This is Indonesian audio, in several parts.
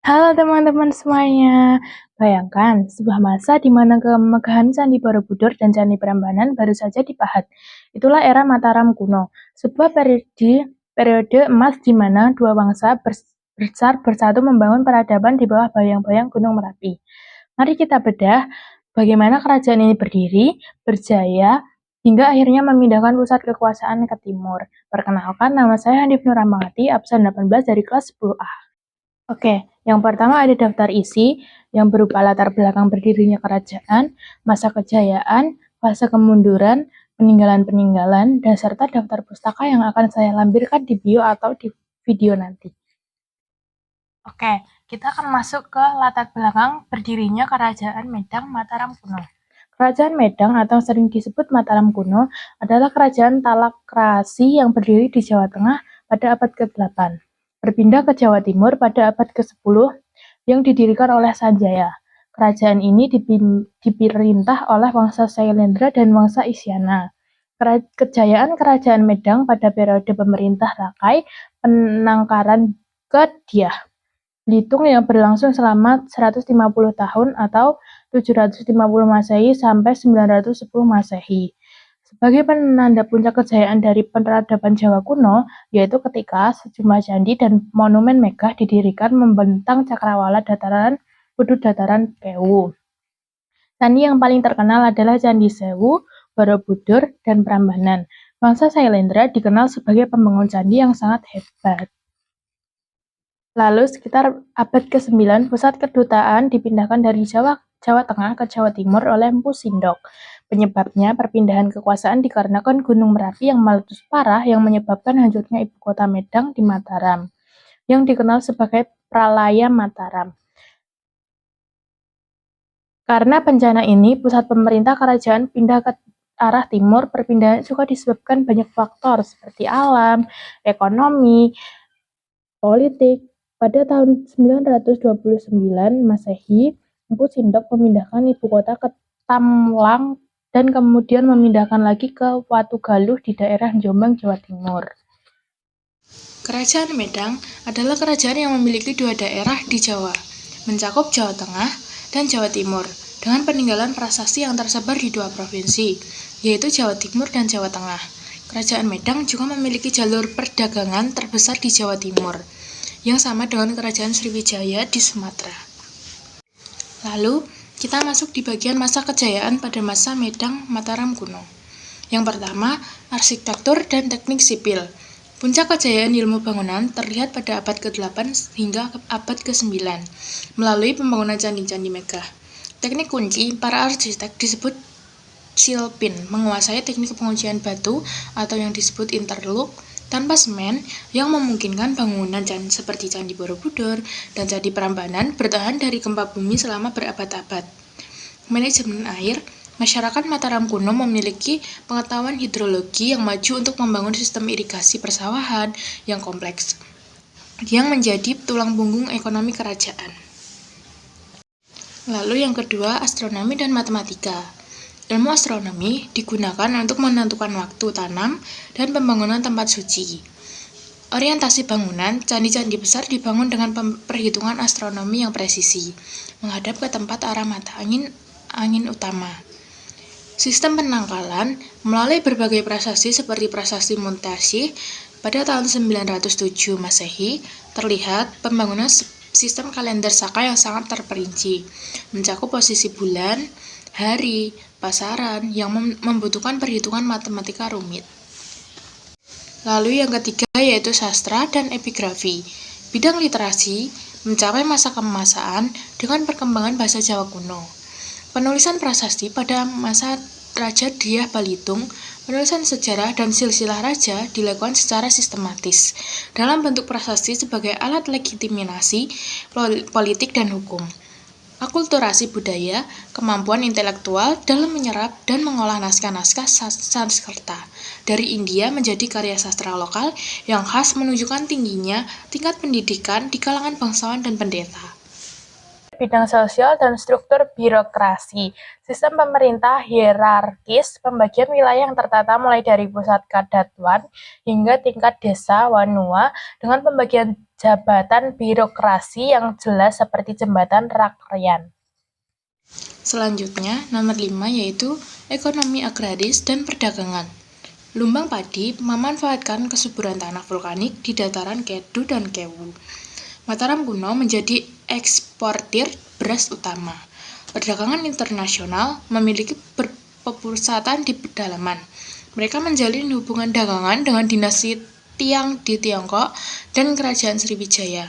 Halo teman-teman semuanya. Bayangkan sebuah masa di mana kemegahan Candi Borobudur dan Candi Prambanan baru saja dipahat. Itulah era Mataram kuno, sebuah periode emas di mana dua bangsa besar bersatu membangun peradaban di bawah bayang-bayang Gunung Merapi. Mari kita bedah bagaimana kerajaan ini berdiri, berjaya, hingga akhirnya memindahkan pusat kekuasaan ke timur. Perkenalkan, nama saya Hanif Nuramawati, absen 18 dari kelas 10A. Oke, yang pertama ada daftar isi yang berupa latar belakang berdirinya kerajaan, masa kejayaan, fase kemunduran, peninggalan-peninggalan, dan serta daftar pustaka yang akan saya lampirkan di bio atau di video nanti. Oke, kita akan masuk ke latar belakang berdirinya Kerajaan Medang Mataram kuno. Kerajaan Medang atau sering disebut Mataram kuno adalah kerajaan Talakrasi yang berdiri di Jawa Tengah pada abad ke-8. Berpindah ke Jawa Timur pada abad ke-10 yang didirikan oleh Sanjaya. Kerajaan ini diperintah oleh Wangsa Sailendra dan Wangsa Isyana. Kejayaan Kerajaan Medang pada periode pemerintah Rakai Penangkaran ke-Diah Belitung yang berlangsung selama 150 tahun atau 750 Masehi sampai 910 Masehi. Sebagai penanda puncak kejayaan dari peradaban Jawa kuno, yaitu ketika sejumlah candi dan monumen megah didirikan membentang cakrawala dataran Hudud Dataran Kewu. Candi yang paling terkenal adalah Candi Sewu, Borobudur, dan Prambanan. Wangsa Sailendra dikenal sebagai pembangun candi yang sangat hebat. Lalu sekitar abad ke-9, pusat kedutaan dipindahkan dari Jawa Tengah ke Jawa Timur oleh Empu Sindok. Penyebabnya perpindahan kekuasaan dikarenakan Gunung Merapi yang meletus parah yang menyebabkan hancurnya ibu kota Medang di Mataram, yang dikenal sebagai Pralaya Mataram. Karena bencana ini, pusat pemerintah kerajaan pindah ke arah timur. Perpindahan juga disebabkan banyak faktor seperti alam, ekonomi, politik. Pada tahun 929 Masehi, Empu Sindok memindahkan ibu kota ke Tamlang dan kemudian memindahkan lagi ke Watugaluh di daerah Jombang, Jawa Timur. Kerajaan Medang adalah kerajaan yang memiliki dua daerah di Jawa, mencakup Jawa Tengah dan Jawa Timur, dengan peninggalan prasasti yang tersebar di dua provinsi, yaitu Jawa Timur dan Jawa Tengah. Kerajaan Medang juga memiliki jalur perdagangan terbesar di Jawa Timur, yang sama dengan Kerajaan Sriwijaya di Sumatera. Lalu, kita masuk di bagian masa kejayaan pada masa Medang Mataram kuno. Yang pertama, arsitektur dan teknik sipil. Puncak kejayaan ilmu bangunan terlihat pada abad ke-8 hingga abad ke-9 melalui pembangunan candi-candi megah. Teknik kunci para arsitek disebut silpin, menguasai teknik penguncian batu atau yang disebut interlock tanpa semen yang memungkinkan bangunan seperti Candi Borobudur dan Candi Prambanan bertahan dari gempa bumi selama berabad-abad. Manajemen air. Masyarakat Mataram kuno memiliki pengetahuan hidrologi yang maju untuk membangun sistem irigasi persawahan yang kompleks, yang menjadi tulang punggung ekonomi kerajaan. Lalu yang kedua, astronomi dan matematika. Ilmu astronomi digunakan untuk menentukan waktu tanam dan pembangunan tempat suci. Orientasi bangunan, candi-candi besar dibangun dengan perhitungan astronomi yang presisi, menghadap ke tempat arah mata angin utama. Sistem penangkalan, melalui berbagai prasasti seperti prasasti Muntasyih pada tahun 907 Masehi, terlihat pembangunan sistem kalender Saka yang sangat terperinci, mencakup posisi bulan, hari, pasaran yang membutuhkan perhitungan matematika rumit. Lalu yang ketiga yaitu sastra dan epigrafi. Bidang literasi mencapai masa keemasan dengan perkembangan bahasa Jawa kuno. Penulisan prasasti pada masa Raja Dyah Balitung, penulisan sejarah dan silsilah raja dilakukan secara sistematis dalam bentuk prasasti sebagai alat legitimasi politik dan hukum. Akulturasi budaya, kemampuan intelektual dalam menyerap dan mengolah naskah-naskah Sanskerta dari India menjadi karya sastra lokal yang khas menunjukkan tingginya tingkat pendidikan di kalangan bangsawan dan pendeta. Bidang sosial dan struktur birokrasi. Sistem pemerintah hierarkis, pembagian wilayah yang tertata mulai dari pusat kadatuan hingga tingkat desa wanua dengan pembagian jabatan birokrasi yang jelas seperti jembatan rakryan. Selanjutnya, nomor 5 yaitu ekonomi agraris dan perdagangan. Lumbang padi memanfaatkan kesuburan tanah vulkanik di dataran Kedu dan Kewu. Mataram kuno menjadi eksportir beras utama. Perdagangan internasional memiliki berpusatan di pedalaman. Mereka menjalin hubungan dagangan dengan dinasti Tiang di Tiongkok dan Kerajaan Sriwijaya.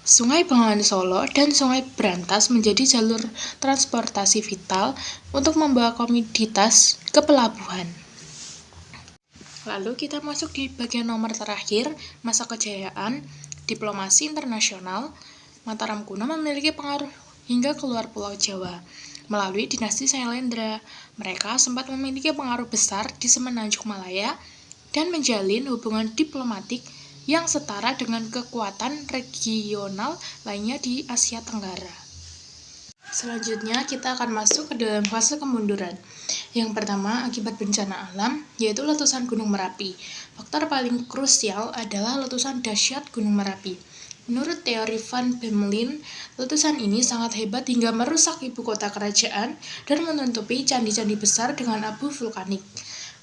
Sungai Bengawan Solo dan Sungai Brantas menjadi jalur transportasi vital untuk membawa komoditas ke pelabuhan. Lalu kita masuk di bagian nomor terakhir, masa kejayaan, diplomasi internasional. Mataram kuno memiliki pengaruh hingga keluar Pulau Jawa. Melalui dinasti Sailendra, mereka sempat memiliki pengaruh besar di Semenanjung Malaya dan menjalin hubungan diplomatik yang setara dengan kekuatan regional lainnya di Asia Tenggara. Selanjutnya kita akan masuk ke dalam fase kemunduran. Yang pertama akibat bencana alam, yaitu letusan Gunung Merapi. Faktor paling krusial adalah letusan dahsyat Gunung Merapi. Menurut teori Van Bemelin, letusan ini sangat hebat hingga merusak ibu kota kerajaan dan menutupi candi-candi besar dengan abu vulkanik.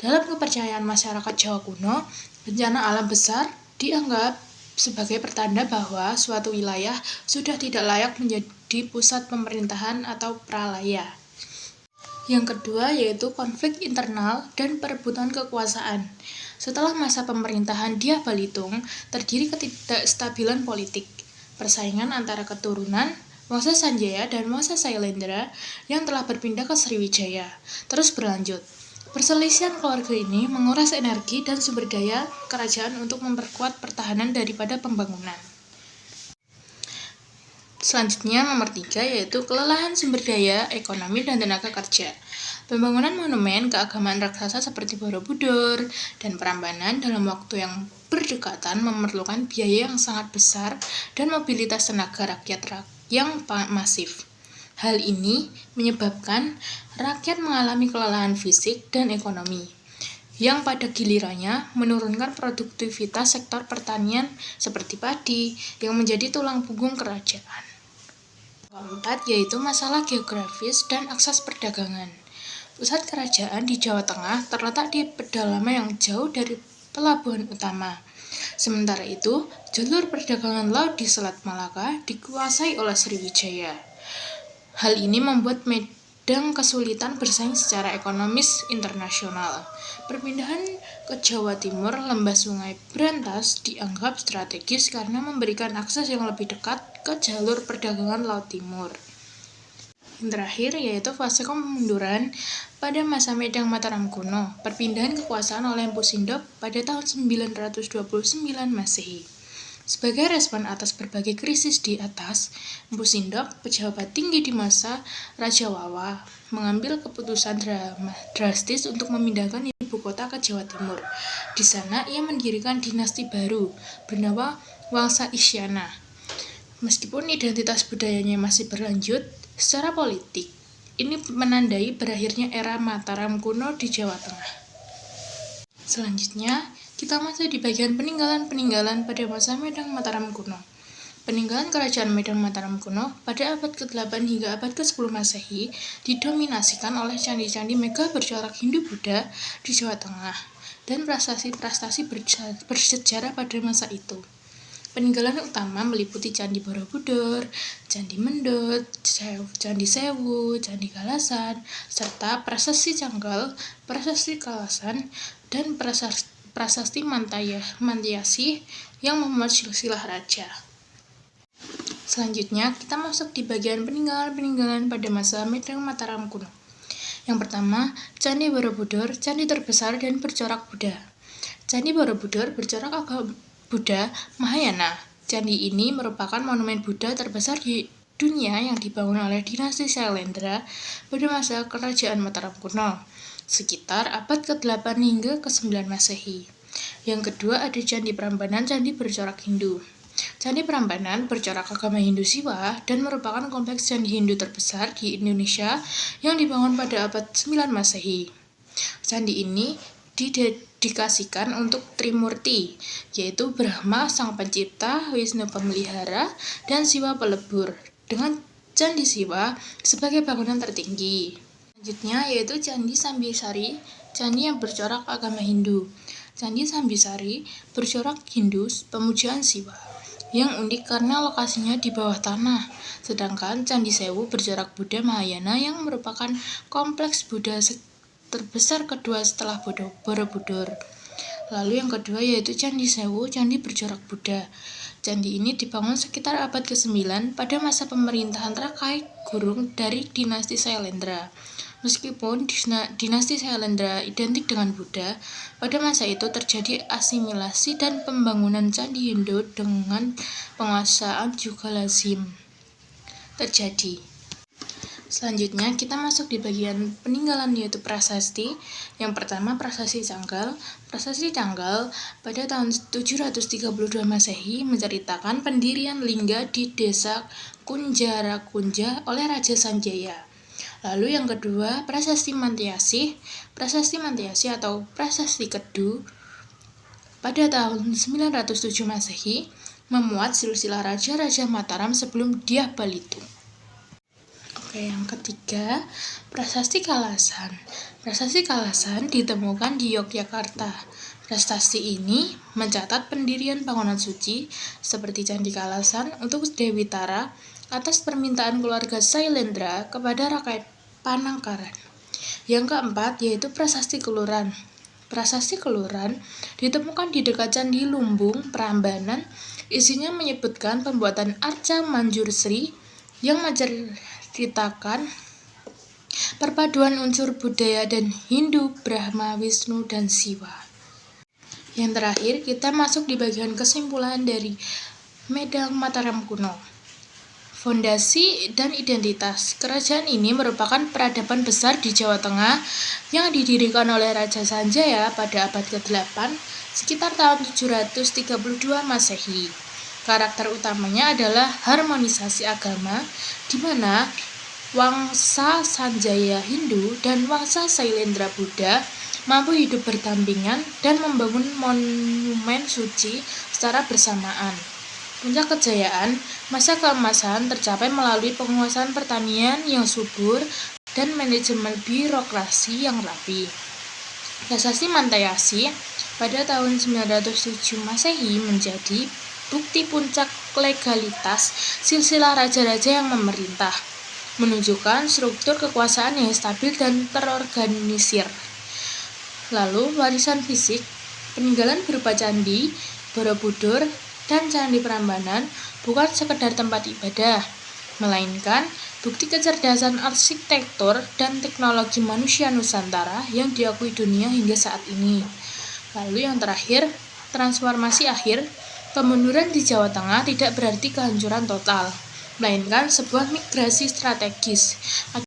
Dalam kepercayaan masyarakat Jawa kuno, bencana alam besar dianggap sebagai pertanda bahwa suatu wilayah sudah tidak layak menjadi pusat pemerintahan atau pralaya. Yang kedua yaitu konflik internal dan perebutan kekuasaan. Setelah masa pemerintahan Dyah Balitung, terdiri ketidakstabilan politik. Persaingan antara keturunan Wangsa Sanjaya dan Wangsa Sailendra yang telah berpindah ke Sriwijaya terus berlanjut. Perselisihan keluarga ini menguras energi dan sumber daya kerajaan untuk memperkuat pertahanan daripada pembangunan. Selanjutnya nomor 3 yaitu kelelahan sumber daya, ekonomi, dan tenaga kerja. Pembangunan monumen keagamaan raksasa seperti Borobudur dan Prambanan dalam waktu yang berdekatan memerlukan biaya yang sangat besar dan mobilitas tenaga rakyat yang masif. Hal ini menyebabkan rakyat mengalami kelelahan fisik dan ekonomi, yang pada gilirannya menurunkan produktivitas sektor pertanian seperti padi yang menjadi tulang punggung kerajaan. Keempat yaitu masalah geografis dan akses perdagangan. Pusat kerajaan di Jawa Tengah terletak di pedalaman yang jauh dari pelabuhan utama. Sementara itu, jalur perdagangan laut di Selat Malaka dikuasai oleh Sriwijaya. Hal ini membuat Medan kesulitan bersaing secara ekonomis internasional. Perpindahan ke Jawa Timur lembah Sungai Brantas dianggap strategis karena memberikan akses yang lebih dekat ke jalur perdagangan Laut Timur. Yang terakhir yaitu fase kemunduran pada masa Medang Mataram kuno, perpindahan kekuasaan oleh Empu Sindok pada tahun 929 Masehi. Sebagai respon atas berbagai krisis di atas, Empu Sindok, pejabat tinggi di masa Raja Wawa, mengambil keputusan drastis untuk memindahkan ibu kota ke Jawa Timur. Di sana ia mendirikan dinasti baru bernama Wangsa Isyana. Meskipun identitas budayanya masih berlanjut, secara politik ini menandai berakhirnya era Mataram kuno di Jawa Tengah. Selanjutnya, kita masuk di bagian peninggalan-peninggalan pada masa Medang Mataram kuno. Peninggalan kerajaan Medang Mataram kuno pada abad ke-8 hingga abad ke-10 Masehi didominasikan oleh candi-candi megah bercorak Hindu-Buddha di Jawa Tengah dan prestasi-prestasi bersejarah pada masa itu. Peninggalan utama meliputi Candi Borobudur, Candi Mendut, Candi Sewu, Candi Kalasan, serta Prasasti Canggal, Prasasti Kalasan, dan Prasasti Mantyasih yang memuat silsilah raja. Selanjutnya, kita masuk di bagian peninggalan-peninggalan pada masa Medang Mataram kuno. Yang pertama, Candi Borobudur, candi terbesar dan bercorak Buddha. Candi Borobudur bercorak agama Buddha Mahayana. Candi ini merupakan monumen Buddha terbesar di dunia yang dibangun oleh dinasti Sailendra pada masa kerajaan Mataram kuno, sekitar abad ke-8 hingga ke-9 Masehi. Yang kedua ada Candi Prambanan, candi bercorak Hindu. Candi Prambanan bercorak agama Hindu Siwa dan merupakan kompleks candi Hindu terbesar di Indonesia yang dibangun pada abad 9 Masehi. Candi ini dikasihkan untuk Trimurti, yaitu Brahma sang pencipta, Wisnu pemelihara, dan Siwa pelebur, dengan Candi Siwa sebagai bangunan tertinggi. Selanjutnya yaitu Candi Sambisari, candi yang bercorak agama Hindu. Candi Sambisari bercorak Hindu pemujaan Siwa, yang unik karena lokasinya di bawah tanah. Sedangkan Candi Sewu bercorak Buddha Mahayana yang merupakan kompleks Buddha terbesar kedua setelah Borobudur. Lalu yang kedua yaitu Candi Sewu, candi bercorak Buddha. Candi ini dibangun sekitar abad ke-9 pada masa pemerintahan Rakai Gurung dari dinasti Sailendra. Meskipun dinasti Sailendra identik dengan Buddha, pada masa itu terjadi asimilasi dan pembangunan candi Hindu dengan penguasaan juga lazim terjadi. Selanjutnya kita masuk di bagian peninggalan yaitu prasasti. Yang pertama prasasti Canggal. Prasasti Canggal pada tahun 732 Masehi menceritakan pendirian lingga di desa Kunjarakunja oleh Raja Sanjaya. Lalu yang kedua, Prasasti Mantyasih. Prasasti Mantyasih atau Prasasti Kedu pada tahun 907 Masehi memuat silsilah raja-raja Mataram sebelum Dyah Balitung. Oke, yang ketiga, Prasasti Kalasan. Prasasti Kalasan ditemukan di Yogyakarta. Prasasti ini mencatat pendirian bangunan suci seperti Candi Kalasan untuk Dewi Tara atas permintaan keluarga Sailendra kepada Rakai Panangkaran. Yang keempat yaitu Prasasti Keluran. Prasasti Keluran ditemukan di dekat Candi Lumbung, Prambanan. Isinya menyebutkan pembuatan arca Manjur Sri yang menceritakan perpaduan unsur budaya dan Hindu, Brahma, Wisnu, dan Siwa. Yang terakhir kita masuk di bagian kesimpulan dari Medang Mataram kuno. Fondasi dan identitas. Kerajaan ini merupakan peradaban besar di Jawa Tengah yang didirikan oleh Raja Sanjaya pada abad ke-8 sekitar tahun 732 Masehi. Karakter utamanya adalah harmonisasi agama di mana Wangsa Sanjaya Hindu dan Wangsa Sailendra Buddha mampu hidup berdampingan dan membangun monumen suci secara bersamaan. Puncak kejayaan, masa keemasan tercapai melalui penguasaan pertanian yang subur dan manajemen birokrasi yang rapi. Prasasti Mantyasih pada tahun 907 Masehi menjadi bukti puncak legalitas silsilah raja-raja yang memerintah, menunjukkan struktur kekuasaan yang stabil dan terorganisir. Lalu warisan fisik, peninggalan berupa candi, Borobudur, dan Candi Prambanan bukan sekedar tempat ibadah, melainkan bukti kecerdasan arsitektur dan teknologi manusia Nusantara yang diakui dunia hingga saat ini. Lalu yang terakhir, transformasi akhir, kemunduran di Jawa Tengah tidak berarti kehancuran total, melainkan sebuah migrasi strategis.